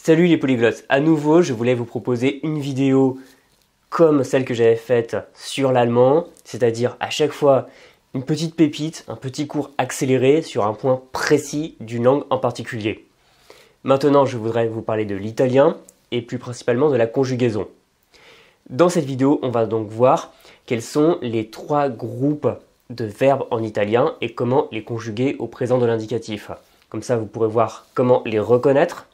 Salut les polyglottes, à nouveau je voulais vous proposer une vidéo comme celle que j'avais faite sur l'allemand, c'est-à-dire à chaque fois une petite pépite, un petit cours accéléré sur un point précis d'une langue en particulier. Maintenant je voudrais vous parler de l'italien et plus principalement de la conjugaison. Dans cette vidéo on va donc voir quels sont les trois groupes de verbes en italien et comment les conjuguer au présent de l'indicatif. Comme ça vous pourrez voir comment les reconnaître,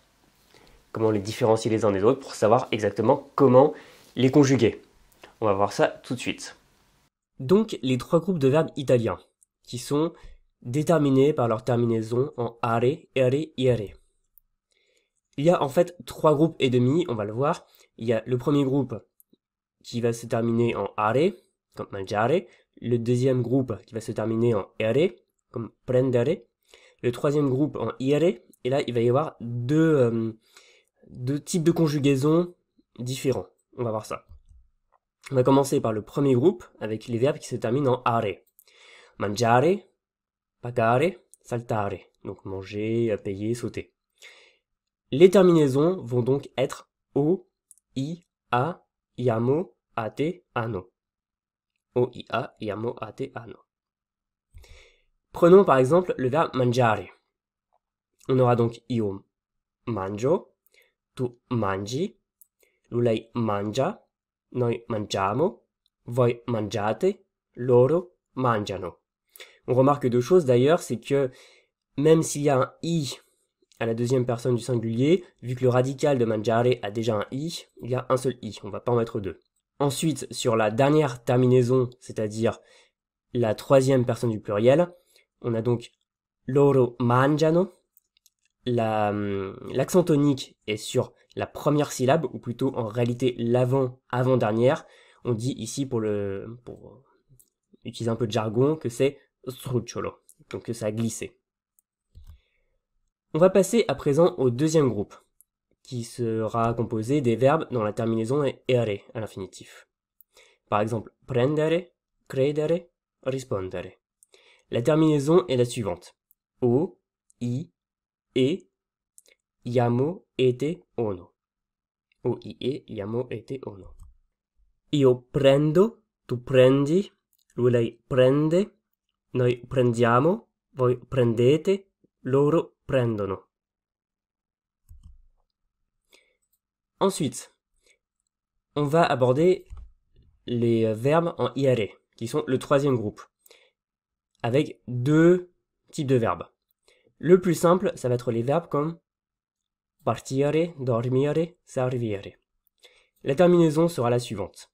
comment les différencier les uns des autres pour savoir exactement comment les conjuguer. On va voir ça tout de suite. Donc les trois groupes de verbes italiens qui sont déterminés par leur terminaison en are, ere, iere. Il y a en fait trois groupes et demi, on va le voir. Il y a le premier groupe qui va se terminer en are, comme mangiare, le deuxième groupe qui va se terminer en ere, comme prendere, le troisième groupe en iere, et là il va y avoir deux types de conjugaison différents. On va voir ça. On va commencer par le premier groupe avec les verbes qui se terminent en are. Mangiare, pagare, saltare. Donc manger, payer, sauter. Les terminaisons vont donc être o, i, a, iamo, ate, ano. O, i, a, iamo, ate, ano. Prenons par exemple le verbe mangiare. On aura donc io mangio, tu mangi, lei mangia, noi mangiamo, voi mangiate, loro mangiano. On remarque deux choses d'ailleurs, c'est que même s'il y a un i à la deuxième personne du singulier, vu que le radical de mangiare a déjà un i, il y a un seul i, on ne va pas en mettre deux. Ensuite, sur la dernière terminaison, c'est-à-dire la troisième personne du pluriel, on a donc loro mangiano. L'accent tonique est sur la première syllabe, ou plutôt en réalité avant-dernière. On dit ici, pour utiliser un peu de jargon, que c'est strucciolo, donc que ça a glissé. On va passer à présent au deuxième groupe, qui sera composé des verbes dont la terminaison est ere à l'infinitif. Par exemple, prendere, credere, rispondere. La terminaison est la suivante. O, i, e, iamo, ete, ono. O, i, e, iamo, ete, ono. Io prendo, tu prendi, lei prende, noi prendiamo, voi prendete, loro prendono. Ensuite, on va aborder les verbes en IRE, qui sont le troisième groupe, avec deux types de verbes. Le plus simple, ça va être les verbes comme partire, dormire, servire. La terminaison sera la suivante.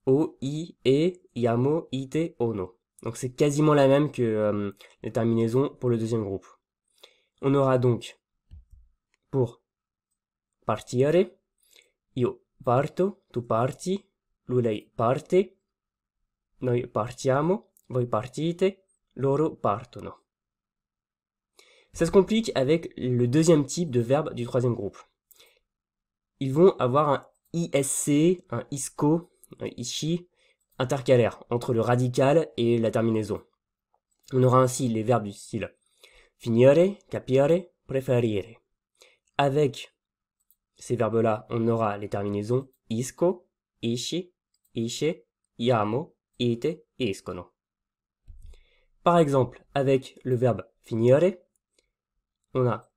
O, i, e, iamo, ite, ono. Donc c'est quasiment la même que les terminaisons pour le deuxième groupe. On aura donc pour partire, io parto, tu parti, lei parte, noi partiamo, voi partite, loro partono. Ça se complique avec le deuxième type de verbe du troisième groupe. Ils vont avoir un ISC, un ISCO, un ISCI intercalaire entre le radical et la terminaison. On aura ainsi les verbes du style finire, capire, preferire. Avec ces verbes-là, on aura les terminaisons isco, isci, isce, iamo, ite, iscono. Par exemple, avec le verbe finire, on a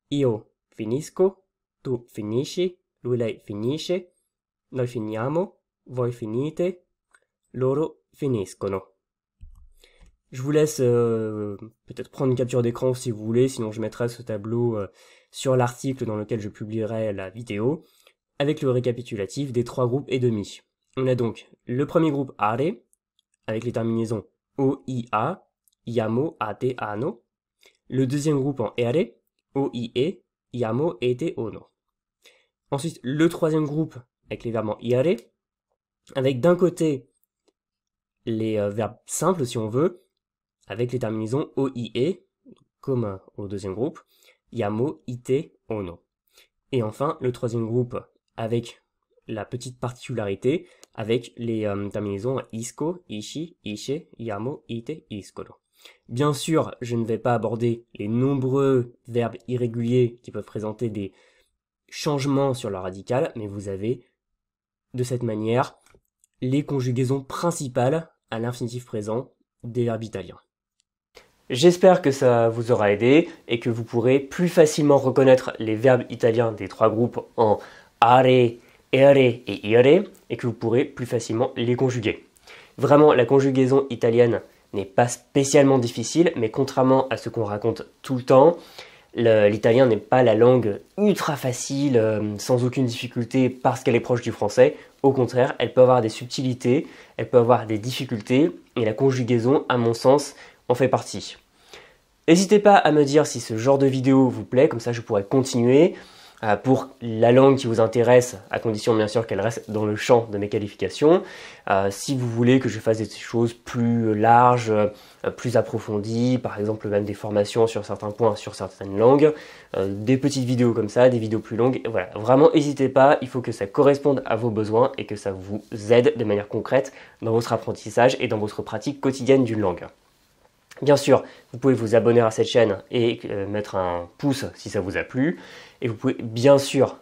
io finisco, tu finisci, lei finisce, noi finiamo, voi finite, loro finiscono. Je vous laisse peut-être prendre une capture d'écran si vous voulez, sinon je mettrai ce tableau sur l'article dans lequel je publierai la vidéo, avec le récapitulatif des trois groupes et demi. On a donc le premier groupe are, avec les terminaisons o, i, a, iamo, ate, ano. Le deuxième groupe en ere, o, i, e, iamo, ete, ono. Ensuite, le troisième groupe avec les verbes en iare, avec d'un côté les verbes simples si on veut, avec les terminaisons o, i, e, comme au deuxième groupe, iamo, ite, ono. Et enfin, le troisième groupe avec la petite particularité, avec les terminaisons isco, isci, isce, iamo, ite, iscono. Bien sûr, je ne vais pas aborder les nombreux verbes irréguliers qui peuvent présenter des changements sur le radical, mais vous avez de cette manière les conjugaisons principales à l'infinitif présent des verbes italiens. J'espère que ça vous aura aidé et que vous pourrez plus facilement reconnaître les verbes italiens des 3 groupes en are, ere et ire et que vous pourrez plus facilement les conjuguer. Vraiment, la conjugaison italienne n'est pas spécialement difficile, mais contrairement à ce qu'on raconte tout le temps, l'italien n'est pas la langue ultra facile, sans aucune difficulté parce qu'elle est proche du français. Au contraire, elle peut avoir des subtilités, elle peut avoir des difficultés, et la conjugaison, à mon sens, en fait partie. N'hésitez pas à me dire si ce genre de vidéo vous plaît, comme ça je pourrais continuer pour la langue qui vous intéresse, à condition bien sûr qu'elle reste dans le champ de mes qualifications. Si vous voulez que je fasse des choses plus larges, plus approfondies, par exemple même des formations sur certains points, sur certaines langues, des petites vidéos comme ça, des vidéos plus longues, voilà, vraiment n'hésitez pas, il faut que ça corresponde à vos besoins et que ça vous aide de manière concrète dans votre apprentissage et dans votre pratique quotidienne d'une langue. Bien sûr, vous pouvez vous abonner à cette chaîne et mettre un pouce si ça vous a plu. Et vous pouvez bien sûr,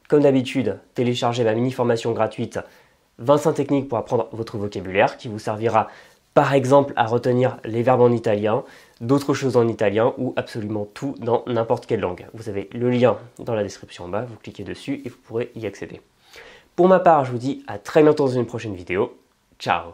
comme d'habitude, télécharger ma mini-formation gratuite 25 techniques pour apprendre votre vocabulaire qui vous servira par exemple à retenir les verbes en italien, d'autres choses en italien ou absolument tout dans n'importe quelle langue. Vous avez le lien dans la description en bas, vous cliquez dessus et vous pourrez y accéder. Pour ma part, je vous dis à très bientôt dans une prochaine vidéo. Ciao!